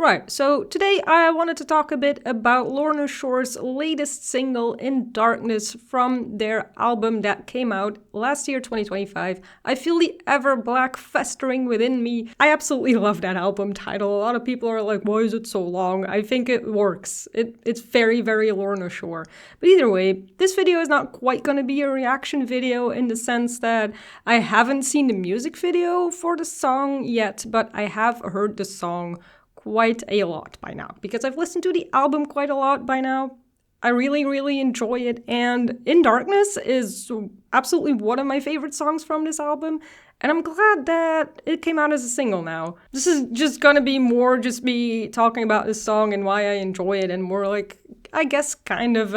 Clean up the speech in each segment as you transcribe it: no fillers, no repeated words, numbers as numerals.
Right, so today I wanted to talk a bit about Lorna Shore's latest single, In Darkness, from their album that came out last year, 2025. I Feel the Ever Black Festering Within Me. I absolutely love that album title. A lot of people are like, why is it so long? I think it works. It's very, very Lorna Shore. But either way, this video is not quite going to be a reaction video in the sense that I haven't seen the music video for the song yet, but I have heard the song quite a lot by now, because I've listened to the album quite a lot by now. I really, really enjoy it, and In Darkness is absolutely one of my favorite songs from this album, and I'm glad that it came out as a single now. This is just gonna be more just me talking about this song and why I enjoy it, and more like, I guess, kind of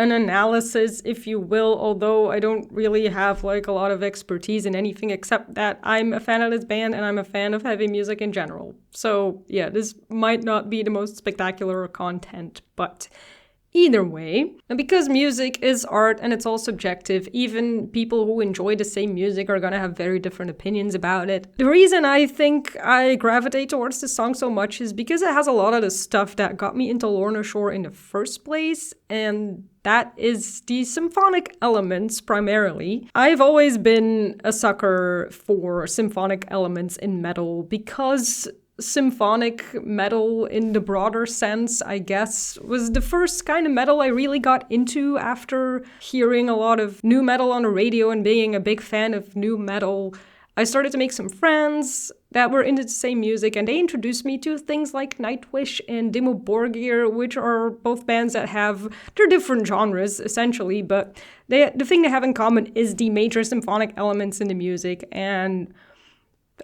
an analysis, if you will, although I don't really have like a lot of expertise in anything except that I'm a fan of this band and I'm a fan of heavy music in general. So yeah, this might not be the most spectacular content, but either way, and because music is art and it's all subjective, even people who enjoy the same music are gonna have very different opinions about it. The reason I think I gravitate towards this song so much is because it has a lot of the stuff that got me into Lorna Shore in the first place, and that is the symphonic elements primarily. I've always been a sucker for symphonic elements in metal because symphonic metal in the broader sense, I guess, was the first kind of metal I really got into after hearing a lot of new metal on the radio and being a big fan of new metal. I started to make some friends that were into the same music, and they introduced me to things like Nightwish and Dimmu Borgir, which are both bands that have their different genres, essentially, but the thing they have in common is the major symphonic elements in the music, and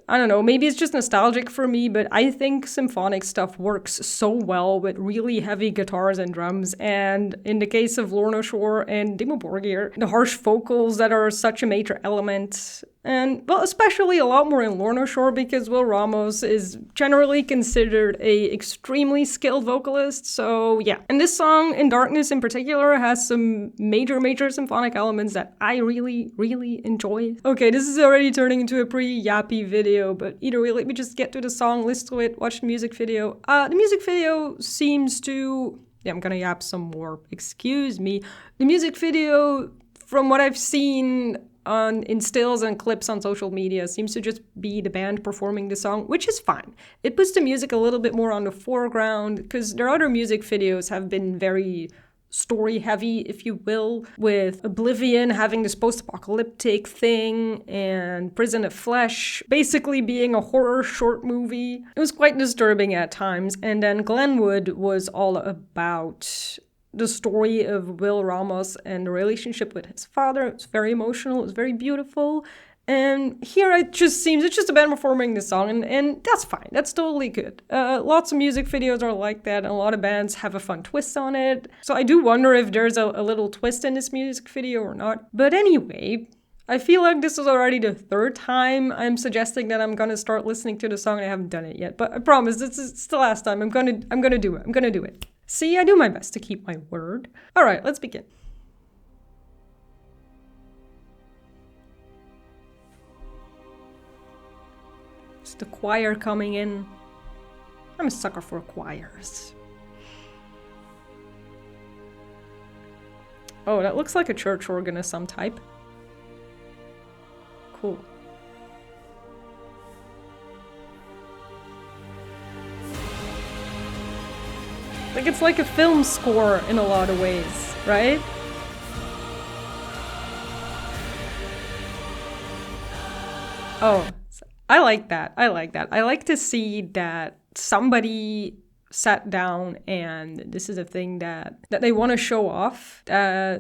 I don't know, maybe it's just nostalgic for me, but I think symphonic stuff works so well with really heavy guitars and drums, and in the case of Lorna Shore and Dimmu Borgir, the harsh vocals that are such a major element. And, well, especially a lot more in Lorna Shore because Will Ramos is generally considered a extremely skilled vocalist, so yeah. And this song, In Darkness in particular, has some major symphonic elements that I really, really enjoy. Okay, this is already turning into a pretty yappy video, but either way, let me just get to the song, listen to it, watch the music video. The music video seems to... Yeah, I'm gonna yap some more, excuse me. The music video, from what I've seen in stills and clips on social media, seems to just be the band performing the song, which is fine. It puts the music a little bit more on the foreground, because their other music videos have been very story heavy, if you will, with Oblivion having this post-apocalyptic thing and Prison of Flesh basically being a horror short movie. It was quite disturbing at times, and then Glenwood was all about the story of Will Ramos and the relationship with his father. It was very emotional, it was very beautiful. And here it's just a band performing this song, and that's fine, that's totally good. Lots of music videos are like that, and a lot of bands have a fun twist on it. So I do wonder if there's a little twist in this music video or not. But anyway, I feel like this is already the third time I'm suggesting that I'm gonna start listening to the song, and I haven't done it yet. But I promise, it's the last time. I'm gonna do it. See, I do my best to keep my word. All right, let's begin. It's the choir coming in. I'm a sucker for choirs. Oh, that looks like a church organ of some type. Cool. Like, it's like a film score in a lot of ways, right? Oh, I like that. I like to see that somebody sat down and this is a thing that they want to show off.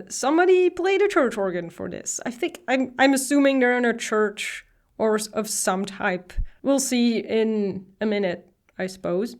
Somebody played a church organ for this. I'm assuming they're in a church or of some type. We'll see in a minute, I suppose.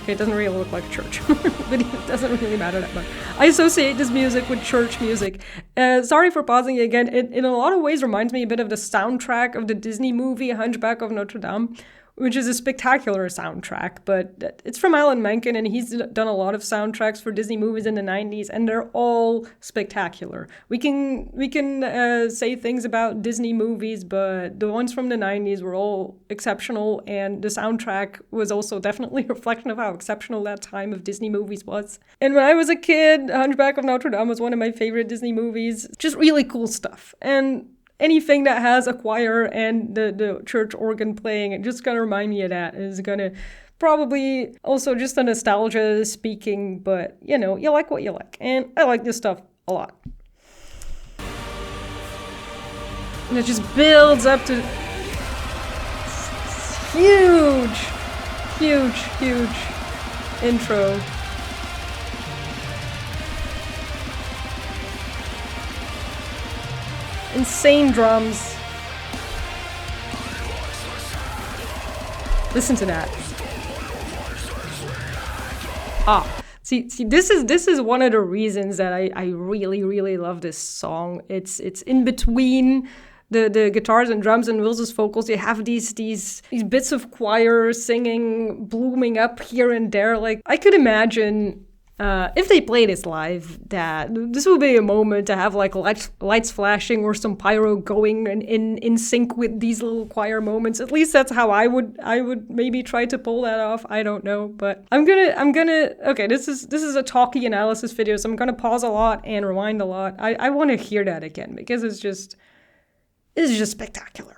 Okay, it doesn't really look like a church, but it doesn't really matter that much. I associate this music with church music. Sorry for pausing again. It in a lot of ways reminds me a bit of the soundtrack of the Disney movie Hunchback of Notre Dame, which is a spectacular soundtrack, but it's from Alan Menken, and he's done a lot of soundtracks for Disney movies in the 90s, and they're all spectacular. We can say things about Disney movies, but the ones from the 90s were all exceptional, and the soundtrack was also definitely a reflection of how exceptional that time of Disney movies was. And when I was a kid, Hunchback of Notre Dame was one of my favorite Disney movies. Just really cool stuff. And anything that has a choir and the church organ playing, it just gonna remind me of that. It's gonna probably also just a nostalgia speaking, but you know, you like what you like. And I like this stuff a lot. And it just builds up to huge intro. Insane drums. Listen to that. See, this is one of the reasons that I really love this song. It's in between the guitars and drums and Will's vocals. You have these bits of choir singing blooming up here and there. Like, I could imagine if they play this live, that this would be a moment to have like lights flashing or some pyro going and in sync with these little choir moments. At least that's how I would maybe try to pull that off. I don't know, but I'm gonna okay, this is a talky analysis video, so I'm gonna pause a lot and rewind a lot. I want to hear that again because it's just spectacular.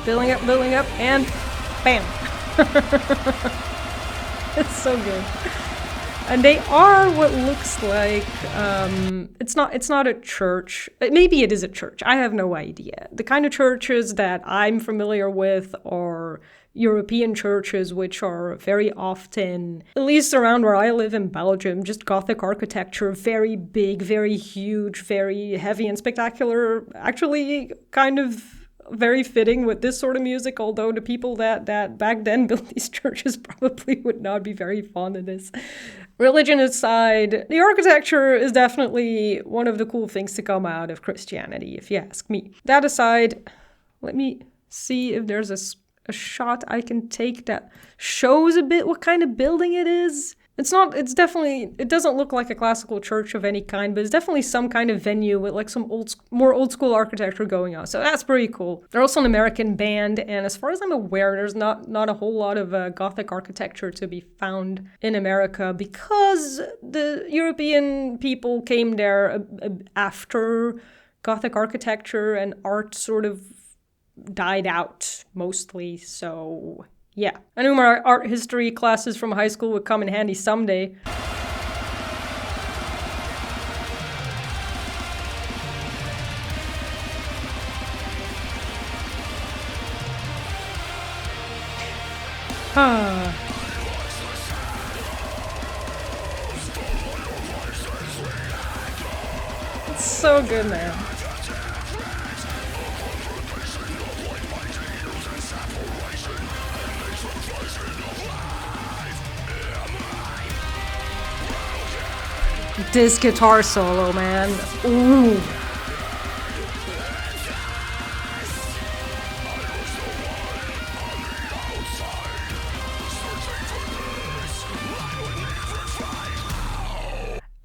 Building up, and bam. It's so good. And they are what looks like, it's not a church. Maybe it is a church. I have no idea. The kind of churches that I'm familiar with are European churches, which are very often, at least around where I live in Belgium, just Gothic architecture, very big, very huge, very heavy and spectacular. Actually, kind of very fitting with this sort of music, although the people that back then built these churches probably would not be very fond of this. Religion aside, the architecture is definitely one of the cool things to come out of Christianity, if you ask me. That aside, let me see if there's a shot I can take that shows a bit what kind of building it is. It doesn't look like a classical church of any kind, but it's definitely some kind of venue with like some more old school architecture going on. So that's pretty cool. They're also an American band, and as far as I'm aware, there's not a whole lot of Gothic architecture to be found in America because the European people came there after Gothic architecture and art sort of died out mostly, so yeah. I knew my art history classes from high school would come in handy someday. It's so good, man. This guitar solo, man. Ooh.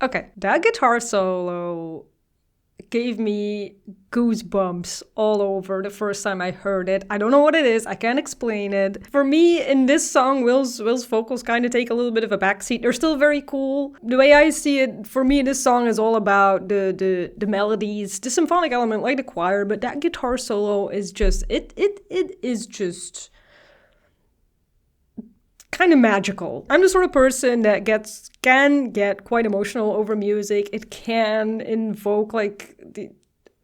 Okay, that guitar solo gave me goosebumps all over the first time I heard it. I don't know what it is. I can't explain it. For me, in this song, Will's vocals kind of take a little bit of a backseat. They're still very cool. The way I see it, for me, this song is all about the melodies, the symphonic element, like the choir. But that guitar solo is just it is just kind of magical. I'm the sort of person that can get quite emotional over music. It can invoke like the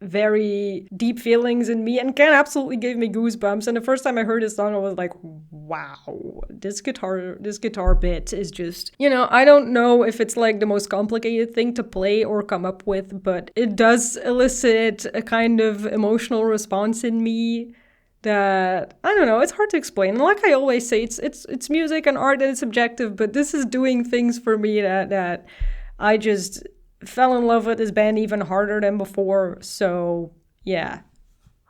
very deep feelings in me and can absolutely give me goosebumps. And the first time I heard this song, I was like, wow, this guitar bit is just, I don't know if it's like the most complicated thing to play or come up with, but it does elicit a kind of emotional response in me that, I don't know, it's hard to explain. And like I always say, it's music and art and it's subjective, but this is doing things for me that I just fell in love with this band even harder than before. So yeah,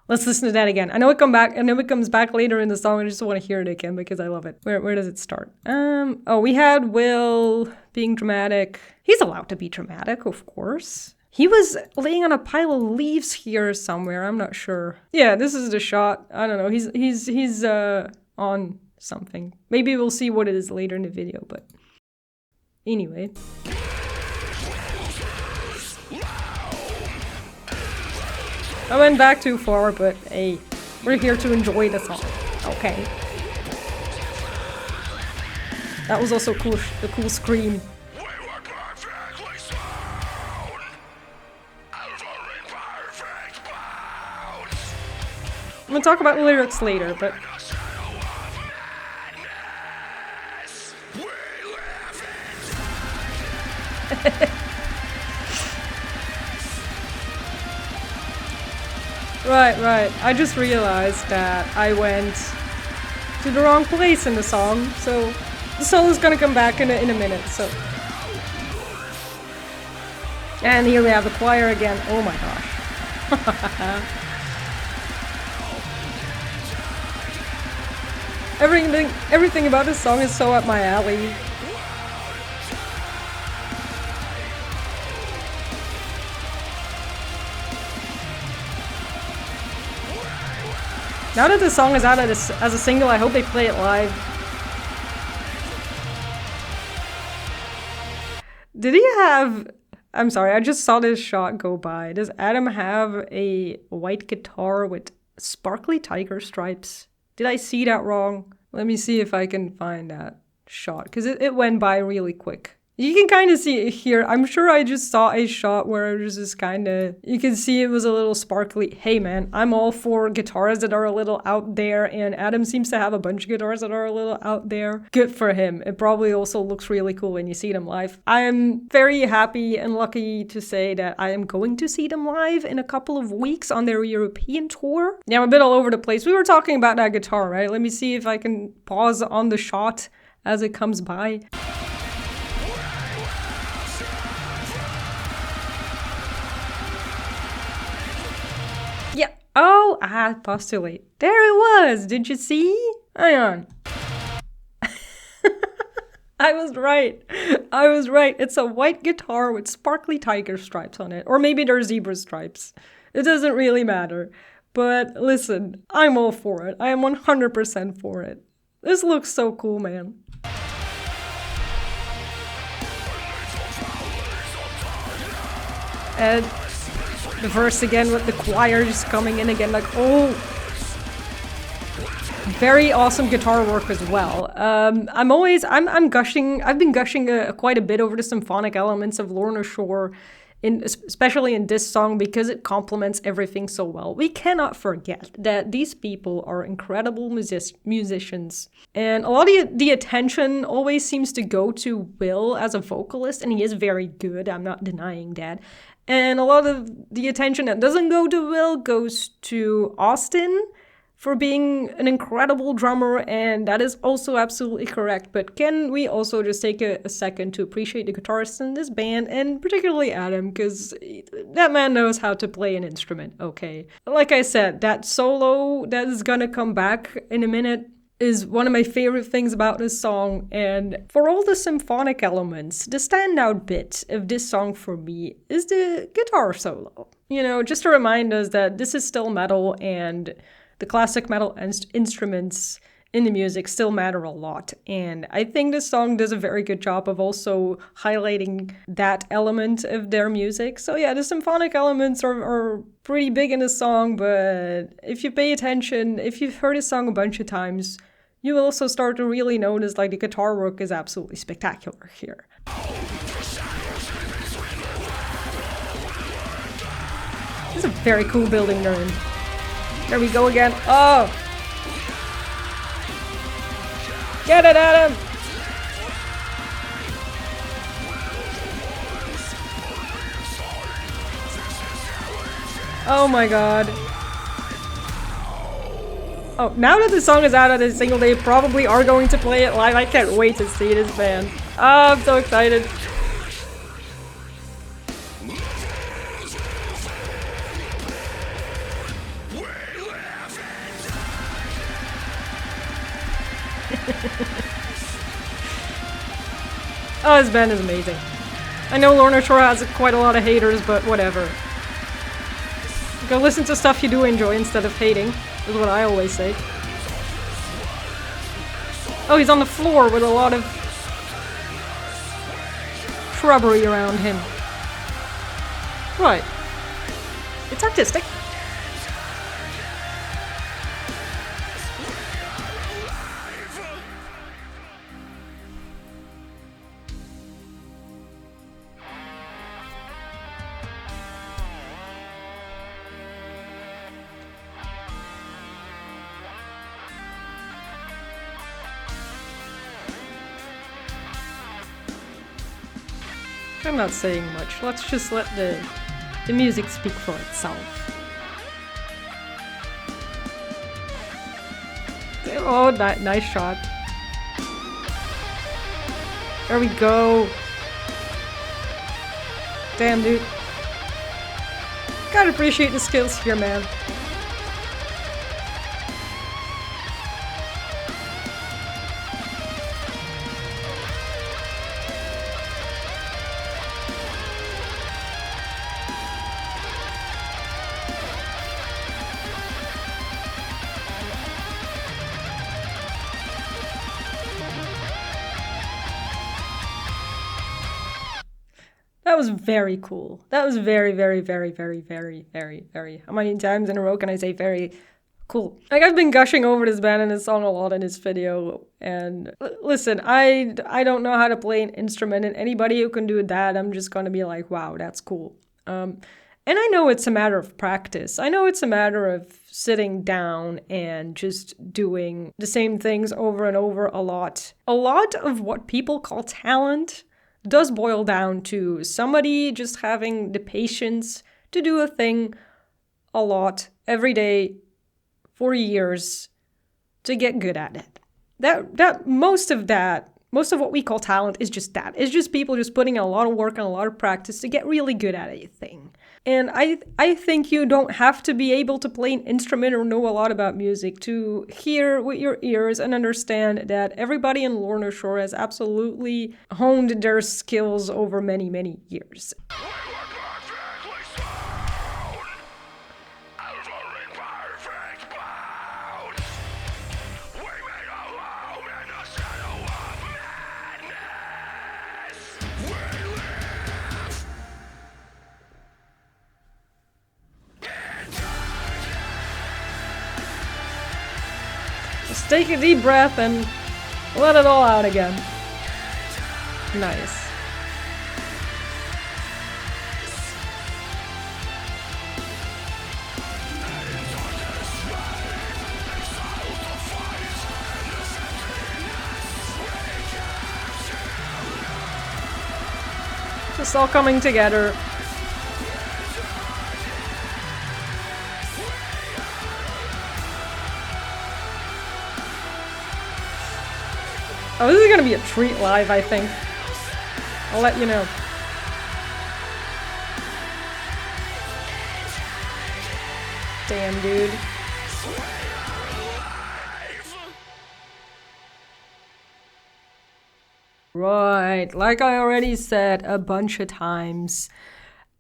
Let's listen to that again. I know it comes back later in the song. I just want to hear it again because I love it. Where does it start? Oh, we had Will being dramatic. He's allowed to be dramatic, of course. He was laying on a pile of leaves here somewhere. I'm not sure. Yeah, this is the shot. I don't know. He's on something. Maybe we'll see what it is later in the video, but anyway. I went back too far, but hey, we're here to enjoy the song. Okay. That was also cool, the cool scream. I'm gonna talk about the lyrics later, but... Right. I just realized that I went to the wrong place in the song, so the solo's gonna come back in a minute, so... And here we have the choir again. Oh my gosh. Everything about this song is so up my alley. Now that the song is out as a single, I hope they play it live. Did he have... I'm sorry, I just saw this shot go by. Does Adam have a white guitar with sparkly tiger stripes? Did I see that wrong? Let me see if I can find that shot, because it went by really quick. You can kind of see it here. I'm sure I just saw a shot where it was just kind of... You can see it was a little sparkly. Hey man, I'm all for guitars that are a little out there, and Adam seems to have a bunch of guitars that are a little out there. Good for him. It probably also looks really cool when you see them live. I am very happy and lucky to say that I am going to see them live in a couple of weeks on their European tour. Yeah, I'm a bit all over the place. We were talking about that guitar, right? Let me see if I can pause on the shot as it comes by. Yeah. Oh, paused too late. There it was. Did you see? Hang on. I was right. It's a white guitar with sparkly tiger stripes on it. Or maybe they're zebra stripes. It doesn't really matter. But listen, I'm all for it. I am 100% for it. This looks so cool, man. And the verse again with the choir just coming in again, like, oh. Very awesome guitar work as well. I'm gushing. I've been gushing quite a bit over the symphonic elements of Lorna Shore, especially in this song, because it complements everything so well. We cannot forget that these people are incredible musicians. And a lot of the attention always seems to go to Will as a vocalist, and he is very good, I'm not denying that. And a lot of the attention that doesn't go to Will goes to Austin for being an incredible drummer, and that is also absolutely correct. But can we also just take a second to appreciate the guitarists in this band, and particularly Adam, because that man knows how to play an instrument, okay? Like I said, that solo that is gonna come back in a minute is one of my favorite things about this song, and for all the symphonic elements, the standout bit of this song for me is the guitar solo. You know, just to remind us that this is still metal, and the classic metal instruments in the music still matter a lot. And I think this song does a very good job of also highlighting that element of their music. So yeah, the symphonic elements are pretty big in the song, but if you pay attention, if you've heard this song a bunch of times, you will also start to really notice like the guitar work is absolutely spectacular here. This is a very cool building they're in. There we go again. Oh! Get it, Adam! Oh my god. Oh, now that the song is out of the single, they probably are going to play it live. I can't wait to see this band. Oh, I'm so excited. Oh, this band is amazing. I know Lorna Shore has quite a lot of haters, but whatever. Go listen to stuff you do enjoy instead of hating, is what I always say. Oh, he's on the floor with a lot of shrubbery around him. Right. It's artistic. I'm not saying much. Let's just let the music speak for itself. Oh, nice shot. There we go. Damn, dude. Gotta appreciate the skills here, man. That was very cool. That was very, very, very, very, very, very, very. How many times in a row can I say very cool? Like, I've been gushing over this band and this song a lot in this video. And listen, I don't know how to play an instrument, and anybody who can do that, I'm just gonna be like, wow, that's cool. And I know it's a matter of practice. I know it's a matter of sitting down and just doing the same things over and over a lot. A lot of what people call talent does boil down to somebody just having the patience to do a thing a lot every day for years to get good at it. Most of what we call talent is just that. It's just people just putting in a lot of work and a lot of practice to get really good at a thing. And I think you don't have to be able to play an instrument or know a lot about music to hear with your ears and understand that everybody in Lorna Shore has absolutely honed their skills over many, many years. Just take a deep breath and let it all out again. Nice. Just all coming together. Oh, this is gonna be a treat live, I think. I'll let you know. Damn, dude. Right, like I already said a bunch of times,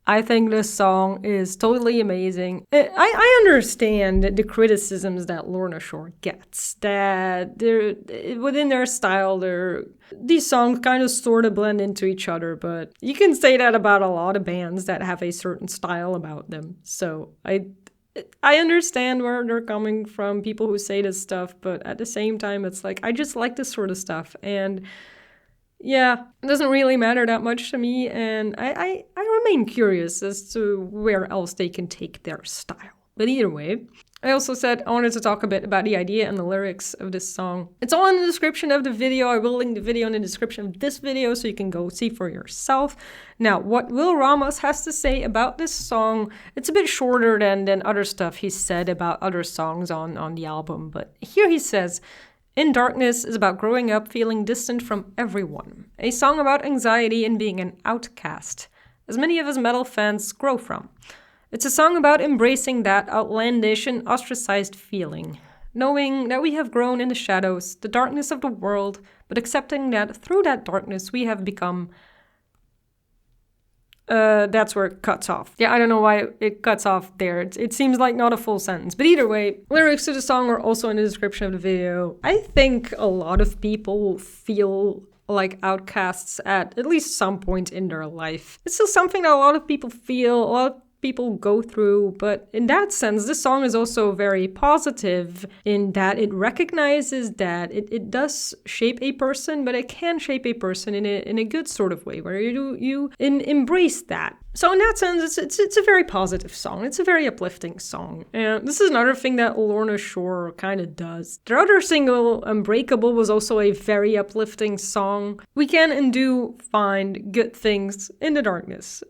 I think this song is totally amazing. I understand the criticisms that Lorna Shore gets, that they're within their style, these songs kind of sort of blend into each other, but you can say that about a lot of bands that have a certain style about them. So I understand where they're coming from, people who say this stuff, but at the same time, it's like, I just like this sort of stuff, and yeah, it doesn't really matter that much to me, and I remain curious as to where else they can take their style. But either way, I also said I wanted to talk a bit about the idea and the lyrics of this song. It's all in the description of the video. I will link the video in the description of this video so you can go see for yourself. Now, what Will Ramos has to say about this song, it's a bit shorter than other stuff he's said about other songs on the album, but here he says, "In Darkness is about growing up feeling distant from everyone. A song about anxiety and being an outcast, as many of his metal fans grow from. It's a song about embracing that outlandish and ostracized feeling. knowing that we have grown in the shadows, the darkness of the world, but accepting that through that darkness we have become... that's where it cuts off. Yeah, I don't know why it cuts off there. It seems like not a full sentence. But either way, lyrics to the song are also in the description of the video. I think a lot of people feel like outcasts at least some point in their life. It's still something that a lot of people feel, a lot of people go through, but in that sense, this song is also very positive in that it recognizes that it does shape a person, but it can shape a person in a good sort of way, where you embrace that. So in that sense, it's a very positive song. It's a very uplifting song. And this is another thing that Lorna Shore kind of does. Their other single, Unbreakable, was also a very uplifting song. We can and do find good things in the darkness.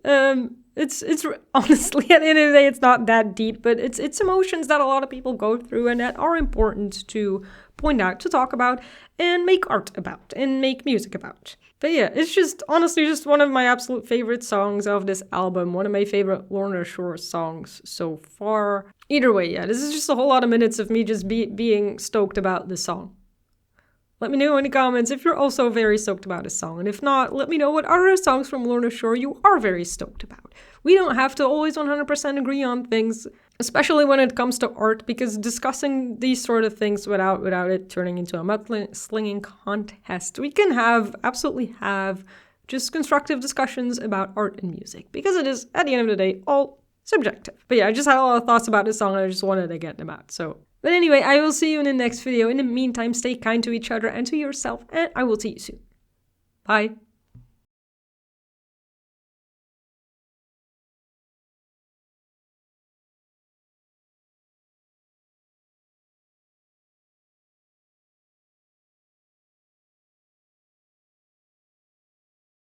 It's honestly, at the end of the day, it's not that deep, but it's emotions that a lot of people go through and that are important to point out, to talk about, and make art about, and make music about. But yeah, it's just, honestly, just one of my absolute favorite songs of this album. One of my favorite Lorna Shore songs so far. Either way, yeah, this is just a whole lot of minutes of me just being stoked about this song. Let me know in the comments if you're also very stoked about this song. And if not, let me know what other songs from Lorna Shore you are very stoked about. We don't have to always 100% agree on things, especially when it comes to art, because discussing these sort of things without it turning into a mudslinging contest, we can absolutely have just constructive discussions about art and music, because it is, at the end of the day, all subjective. But yeah, I just had a lot of thoughts about this song and I just wanted to get them out, so... But anyway, I will see you in the next video. In the meantime, stay kind to each other and to yourself, and I will see you soon. Bye.